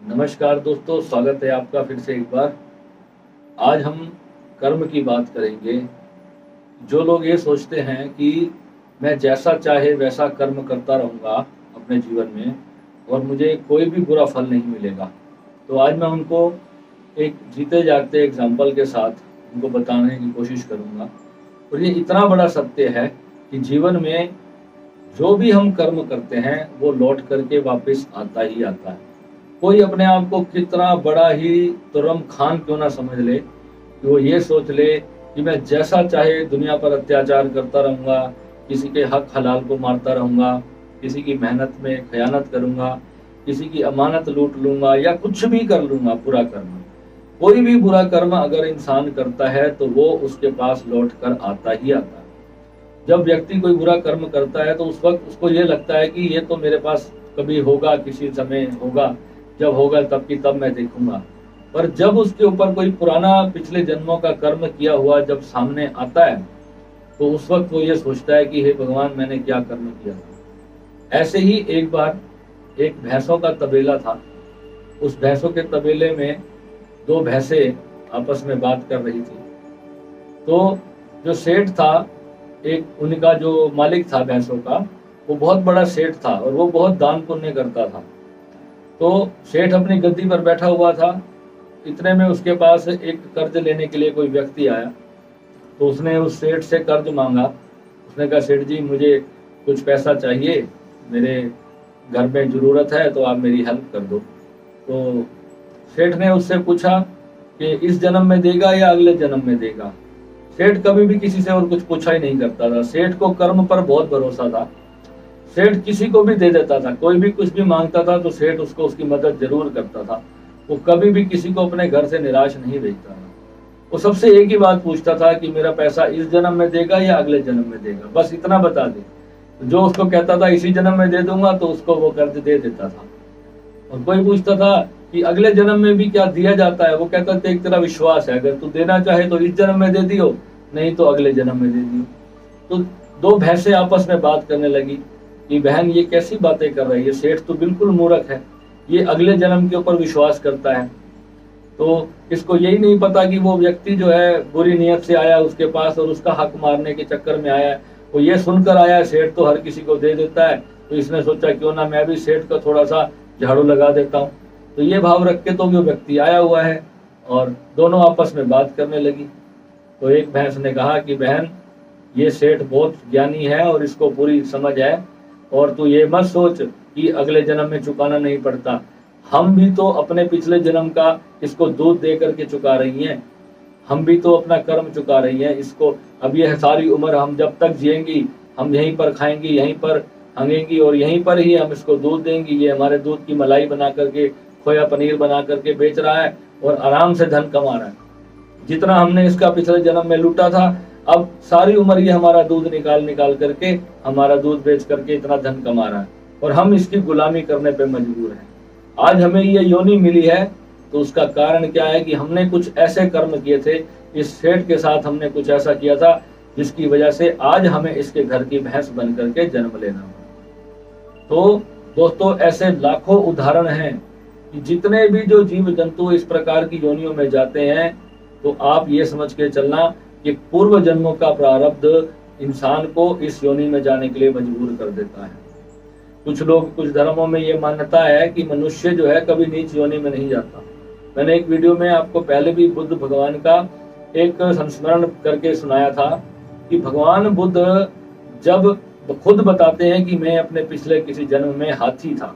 नमस्कार दोस्तों, स्वागत है आपका फिर से एक बार। आज हम कर्म की बात करेंगे। जो लोग ये सोचते हैं कि मैं जैसा चाहे वैसा कर्म करता रहूँगा अपने जीवन में और मुझे कोई भी बुरा फल नहीं मिलेगा, तो आज मैं उनको एक जीते जागते एग्जाम्पल के साथ उनको बताने की कोशिश करूँगा। और ये इतना बड़ा सत्य है कि जीवन में जो भी हम कर्म करते हैं वो लौट करके वापस आता ही आता है। कोई अपने आप को कितना बड़ा ही तुर्रम खान क्यों ना समझ ले कि वो ये सोच ले कि मैं जैसा चाहे दुनिया पर अत्याचार करता रहूँगा, किसी के हक हलाल को मारता रहूँगा, किसी की मेहनत में खयानत करूँगा, किसी की अमानत लूट लूँगा या कुछ भी कर लूँगा बुरा कर्म। कोई भी बुरा कर्म अगर इंसान करता है तो वो उसके पास लौट कर आता ही आता है। जब व्यक्ति कोई बुरा कर्म करता है तो उस वक्त उसको ये लगता है कि ये तो मेरे पास कभी होगा, किसी समय होगा, जब होगा तब की तब मैं देखूंगा। पर जब उसके ऊपर कोई पुराना पिछले जन्मों का कर्म किया हुआ जब सामने आता है तो उस वक्त वो ये सोचता है कि हे भगवान, मैंने क्या कर्म किया था। ऐसे ही एक बार एक भैंसों का तबेला था। उस भैंसों के तबेले में दो भैंसें आपस में बात कर रही थी। तो जो सेठ था, एक उनका जो मालिक था भैंसों का, वो बहुत बड़ा सेठ था और वो बहुत दान पुण्य करता था। तो सेठ अपनी गद्दी पर बैठा हुआ था। इतने में उसके पास एक कर्ज लेने के लिए कोई व्यक्ति आया। तो उसने उस सेठ से कर्ज मांगा। उसने कहा, सेठ जी मुझे कुछ पैसा चाहिए, मेरे घर में ज़रूरत है, तो आप मेरी हेल्प कर दो। तो सेठ ने उससे पूछा कि इस जन्म में देगा या अगले जन्म में देगा। सेठ कभी भी किसी से और कुछ पूछा ही नहीं करता था। सेठ को कर्म पर बहुत भरोसा था। सेठ किसी को भी दे देता था। कोई भी कुछ भी मांगता था तो सेठ उसको उसकी मदद जरूर करता था। वो कभी भी किसी को अपने घर से निराश नहीं भेजता था। वो सबसे एक ही बात पूछता था कि मेरा पैसा इस जन्म में देगा या अगले जन्म में देगा, बस इतना बता दे। जो उसको कहता था इसी जन्म में दे दूंगा तो उसको वो कर्ज दे देता था। और कोई पूछता था कि अगले जन्म में भी क्या दिया जाता है, वो कहता था एक तेरा विश्वास है, अगर तू देना चाहे तो इस जन्म में दे दियो, नहीं तो अगले जन्म में दे दियो। तो दो भैंसें आपस में बात करने लगी कि बहन ये कैसी बातें कर रही है, सेठ तो बिल्कुल मूर्ख है, ये अगले जन्म के ऊपर विश्वास करता है। तो इसको यही नहीं पता कि वो व्यक्ति जो है बुरी नियत से आया उसके पास और उसका हक मारने के चक्कर में आया है। वो ये सुनकर आया सेठ तो हर किसी को दे देता है, तो इसने सोचा क्यों ना मैं भी सेठ का थोड़ा सा झाड़ू लगा देता हूँ। तो ये भाव रख के तो वो व्यक्ति आया हुआ है और दोनों आपस में बात करने लगी। तो एक भैंस ने कहा कि बहन, ये सेठ बहुत ज्ञानी है और इसको पूरी समझ है, और तू ये मत सोच कि अगले जन्म में चुकाना नहीं पड़ता। हम भी तो अपने पिछले जन्म का इसको दूध दे करके चुका रही हैं। हम भी तो अपना कर्म चुका रही हैं इसको। अब ये सारी उम्र हम जब तक जिएंगी हम यहीं पर खाएंगी, यहीं पर हंगेंगी और यहीं पर ही हम इसको दूध देंगी। ये हमारे दूध की मलाई बना करके, खोया पनीर बना करके बेच रहा है और आराम से धन कमा रहा है। जितना हमने इसका पिछले जन्म में लूटा था, अब सारी उम्र ये हमारा दूध निकाल करके, हमारा दूध बेच करके इतना धन कमा रहा है और हम इसकी गुलामी करने पे मजबूर हैं। आज हमें ये योनि मिली है तो उसका कारण क्या है कि हमने कुछ ऐसे कर्म किए थे। इस सेठ के साथ हमने कुछ ऐसा किया था जिसकी वजह से आज हमें इसके घर की भैंस बन करके जन्म लेना हुआ। तो दोस्तों, ऐसे लाखों उदाहरण हैं कि जितने भी जो जीव जंतु इस प्रकार की योनियों में जाते हैं, तो आप ये समझ के चलना कि पूर्व जन्मों का प्रारब्ध इंसान को इस योनि में जाने के लिए मजबूर कर देता है। कुछ लोग, कुछ धर्मों में ये मान्यता है कि मनुष्य जो है कभी नीच योनि में नहीं जाता। मैंने एक वीडियो में आपको पहले भी बुद्ध भगवान का एक संस्मरण करके सुनाया था कि भगवान बुद्ध जब खुद बताते हैं कि मैं अपने पिछले किसी जन्म में हाथी था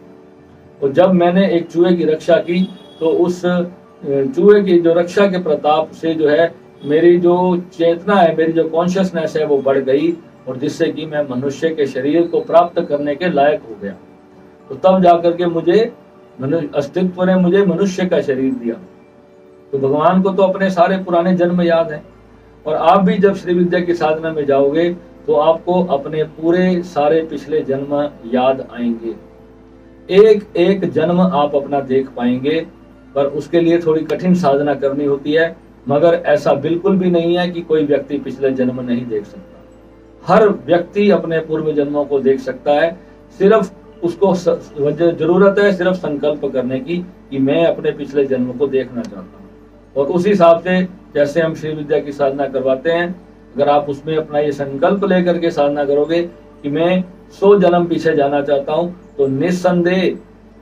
और जब मैंने एक चूहे की रक्षा की तो उस चूहे की जो रक्षा के प्रताप से जो है मेरी जो चेतना है, मेरी जो कॉन्शियसनेस है वो बढ़ गई और जिससे कि मैं मनुष्य के शरीर को प्राप्त करने के लायक हो गया। तो तब जाकर के मुझे अस्तित्व ने मुझे मनुष्य का शरीर दिया। तो भगवान को तो अपने सारे पुराने जन्म याद हैं और आप भी जब श्री विद्या की साधना में जाओगे तो आपको अपने पूरे सारे पिछले जन्म याद आएंगे। एक एक जन्म आप अपना देख पाएंगे, पर उसके लिए थोड़ी कठिन साधना करनी होती है। मगर ऐसा बिल्कुल भी नहीं है कि कोई व्यक्ति पिछले जन्म नहीं देख सकता। हर व्यक्ति अपने पूर्व जन्मों को देख सकता है। सिर्फ उसको जरूरत है सिर्फ संकल्प करने की कि मैं अपने पिछले जन्म को देखना चाहता हूँ। और उस हिसाब से जैसे हम श्री विद्या की साधना करवाते हैं, अगर आप उसमें अपना ये संकल्प लेकर के साधना करोगे कि मैं 100 जन्म पीछे जाना चाहता हूँ, तो निस्संदेह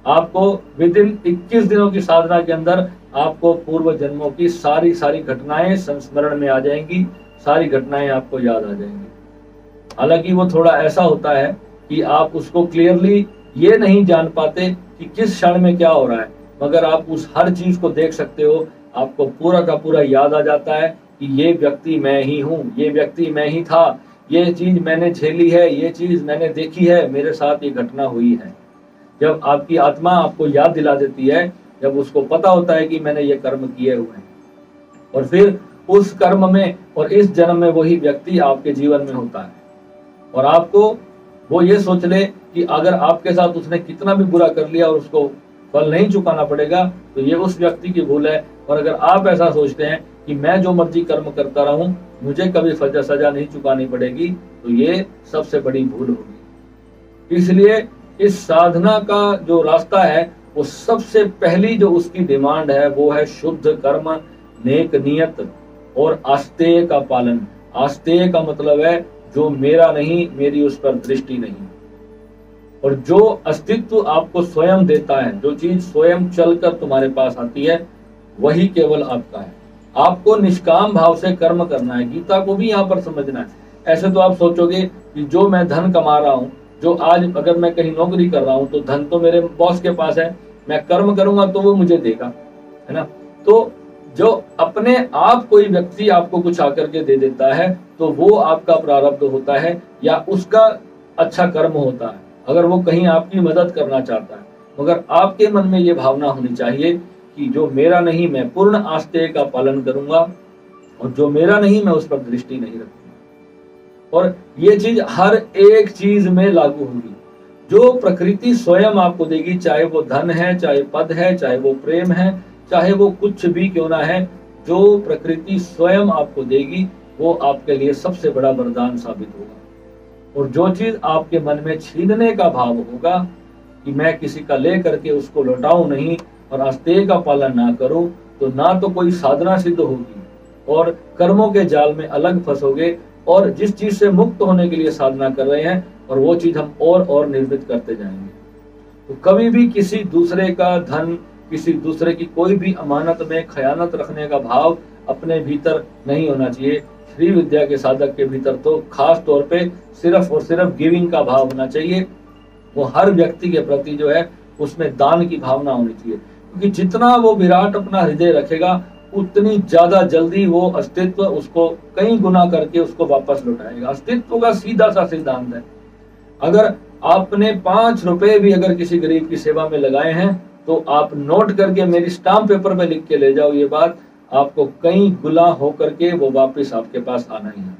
आपको विद इन 21 दिनों की साधना के अंदर आपको पूर्व जन्मों की सारी घटनाएं संस्मरण में आ जाएंगी, सारी घटनाएं आपको याद आ जाएंगी। हालांकि वो थोड़ा ऐसा होता है कि आप उसको क्लियरली ये नहीं जान पाते कि किस क्षण में क्या हो रहा है, मगर आप उस हर चीज को देख सकते हो। आपको पूरा का पूरा याद आ जाता है कि ये व्यक्ति मैं ही हूँ, ये व्यक्ति मैं ही था, ये चीज मैंने झेली है, ये चीज मैंने देखी है, मेरे साथ ये घटना हुई है। जब आपकी आत्मा आपको याद दिला देती है, जब उसको पता होता है कि मैंने ये कर्म किए हुए हैं, और फिर उस कर्म में और इस जन्म में वही व्यक्ति आपके जीवन में होता है, और आपको वो ये सोच ले कि अगर आपके साथ उसने कितना भी बुरा कर लिया और उसको फल नहीं चुकाना पड़ेगा, तो ये उस व्यक्ति की भूल है। और अगर आप ऐसा सोचते हैं कि मैं जो मर्जी कर्म करता रहूं, मुझे कभी सजा नहीं चुकानी पड़ेगी, तो ये सबसे बड़ी भूल होगी। इसलिए इस साधना का जो रास्ता है, वो सबसे पहली जो उसकी डिमांड है वो है शुद्ध कर्म, नेक नियत और आस्तेय का पालन। आस्तेय का मतलब है जो मेरा नहीं, मेरी उस पर दृष्टि नहीं। और जो अस्तित्व आपको स्वयं देता है, जो चीज स्वयं चलकर तुम्हारे पास आती है, वही केवल आपका है। आपको निष्काम भाव से कर्म करना है। गीता को भी यहाँ पर समझना है। ऐसे तो आप सोचोगे कि जो मैं धन कमा रहा हूँ, जो आज अगर मैं कहीं नौकरी कर रहा हूँ तो धन तो मेरे बॉस के पास है, मैं कर्म करूंगा तो वो मुझे देगा, है ना। तो जो अपने आप कोई व्यक्ति आपको कुछ आकर के दे देता है, तो वो आपका प्रारब्ध होता है या उसका अच्छा कर्म होता है, अगर वो कहीं आपकी मदद करना चाहता है। मगर आपके मन में ये भावना होनी चाहिए कि जो मेरा नहीं, मैं पूर्ण आस्तेय का पालन करूंगा, और जो मेरा नहीं, मैं उस पर दृष्टि नहीं रखूंगा। और ये चीज हर एक चीज में लागू होगी। जो प्रकृति स्वयं आपको देगी, चाहे वो धन है, चाहे पद है, चाहे वो प्रेम है, चाहे वो कुछ भी क्यों ना है, जो प्रकृति स्वयं आपको देगी वो आपके लिए सबसे बड़ा वरदान साबित होगा। और जो चीज आपके मन में छीनने का भाव होगा कि मैं किसी का ले करके उसको लौटाऊं नहीं और आस्तेय का पालन ना करूं, तो ना तो कोई साधना सिद्ध होगी और कर्मों के जाल में अलग फंसोगे, और जिस चीज से मुक्त होने के लिए साधना कर रहे हैं, और वो चीज हम और निर्मित करते जाएंगे। तो कभी भी किसी दूसरे का धन, किसी दूसरे की कोई भी अमानत में खयानत रखने का भाव अपने भीतर नहीं होना चाहिए। श्री विद्या के साधक के भीतर तो खास तौर पे सिर्फ और सिर्फ गिविंग का भाव होना चाहिए। वो हर व्यक्ति के प्रति जो है उसमें दान की भावना होनी चाहिए, क्योंकि जितना वो विराट अपना हृदय रखेगा, उतनी ज्यादा जल्दी वो अस्तित्व उसको कई गुना करके उसको वापस लौटाएगा। अस्तित्व का सीधा सा सिद्धांत है। अगर आपने 5 रुपए भी अगर किसी गरीब की सेवा में लगाए हैं, तो आप नोट करके मेरी स्टाम्प पेपर पे लिख के ले जाओ, ये बात आपको कई गुना होकर के वो वापस आपके पास आना ही है।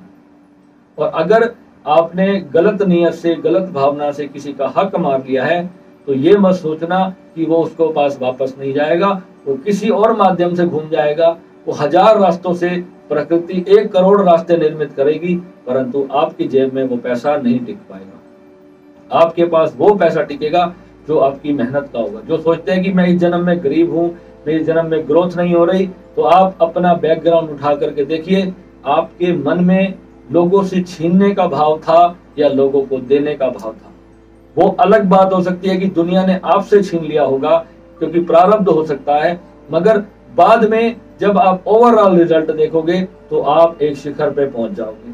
और अगर आपने गलत नियत से, गलत भावना से किसी का हक मार लिया है, तो ये मत सोचना कि वो उसको पास वापस नहीं जाएगा, वो किसी और माध्यम से घूम जाएगा। वो 1000 रास्तों से प्रकृति 1 करोड़ रास्ते निर्मित करेगी, परंतु आपकी जेब में वो पैसा नहीं टिक पाएगा। आपके पास वो पैसा टिकेगा जो आपकी मेहनत का होगा। जो सोचते हैं कि मैं इस जन्म में गरीब हूँ, मेरे जन्म में ग्रोथ नहीं हो रही, तो आप अपना बैकग्राउंड उठा करके देखिए, आपके मन में लोगों से छीनने का भाव था या लोगों को देने का भाव था। वो अलग बात हो सकती है कि दुनिया ने आपसे छीन लिया होगा, क्योंकि प्रारब्ध हो सकता है, मगर बाद में जब आप ओवरऑल रिजल्ट देखोगे तो आप एक शिखर पे पहुंच जाओगे।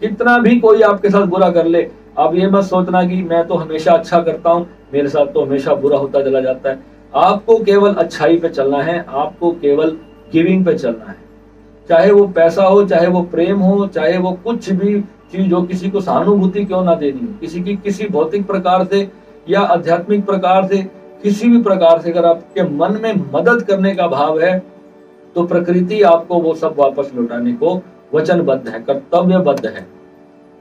कितना भी कोई आपके साथ बुरा कर ले, आप ये मत सोचना कि मैं तो हमेशा अच्छा करता हूँ, मेरे साथ तो हमेशा बुरा होता चला जाता है। आपको केवल अच्छाई पे चलना है, आपको केवल गिविंग पे चलना है। चाहे वो पैसा हो, चाहे वो प्रेम हो, चाहे वो कुछ भी चीज हो, किसी को सहानुभूति क्यों ना देनी हो, किसी की किसी भौतिक प्रकार से या आध्यात्मिक प्रकार से, किसी भी प्रकार से अगर आपके मन में मदद करने का भाव है, तो प्रकृति आपको वो सब वापस लौटाने को वचनबद्ध है, कर्तव्यबद्ध है।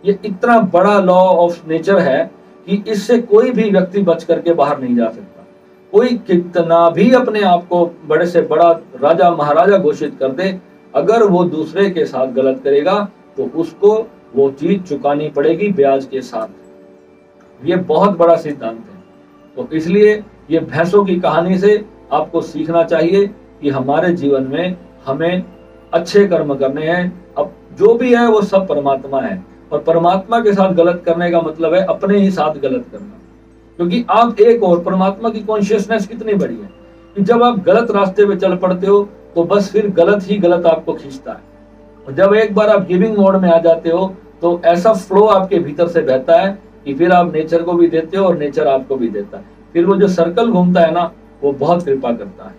ये इतना बड़ा लॉ ऑफ नेचर है कि इससे कोई भी व्यक्ति बच करके बाहर नहीं जा सकता। कोई कितना भी अपने आप को बड़े से बड़ा राजा महाराजा घोषित कर दे, अगर वो दूसरे के साथ गलत करेगा तो उसको वो चीज चुकानी पड़ेगी ब्याज के साथ। ये बहुत बड़ा सिद्धांत है। तो इसलिए ये भैंसों की कहानी से आपको सीखना चाहिए कि हमारे जीवन में हमें अच्छे कर्म करने हैं। अब जो भी है वो सब परमात्मा है, और परमात्मा के साथ गलत करने का मतलब है अपने ही साथ गलत करना। क्योंकि आप एक और परमात्मा की कॉन्शियसनेस कितनी बड़ी है कि जब आप गलत रास्ते पे चल पड़ते हो तो बस फिर गलत ही गलत आपको खींचता है। और जब एक बार आप गिविंग मोड में आ जाते हो तो ऐसा फ्लो आपके भीतर से बहता है कि फिर आप नेचर को भी देते हो और नेचर आपको भी देता है। फिर वो जो सर्कल घूमता है ना, वो बहुत कृपा करता है।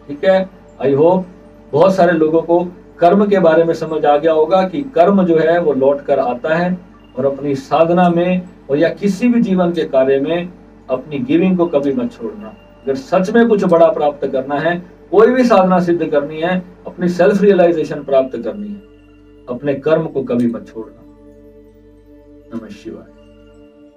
ठीक है, आई होप बहुत सारे लोगों को कर्म के बारे में समझ आ गया होगा कि कर्म जो है वो लौट कर आता है, और अपनी साधना में और या किसी भी जीवन के कार्य में अपनी गिविंग को कभी मत छोड़ना। अगर सच में कुछ बड़ा प्राप्त करना है, कोई भी साधना सिद्ध करनी है, अपनी सेल्फ रियलाइजेशन प्राप्त करनी है, अपने कर्म को कभी मत छोड़ना। नमः शिवाय।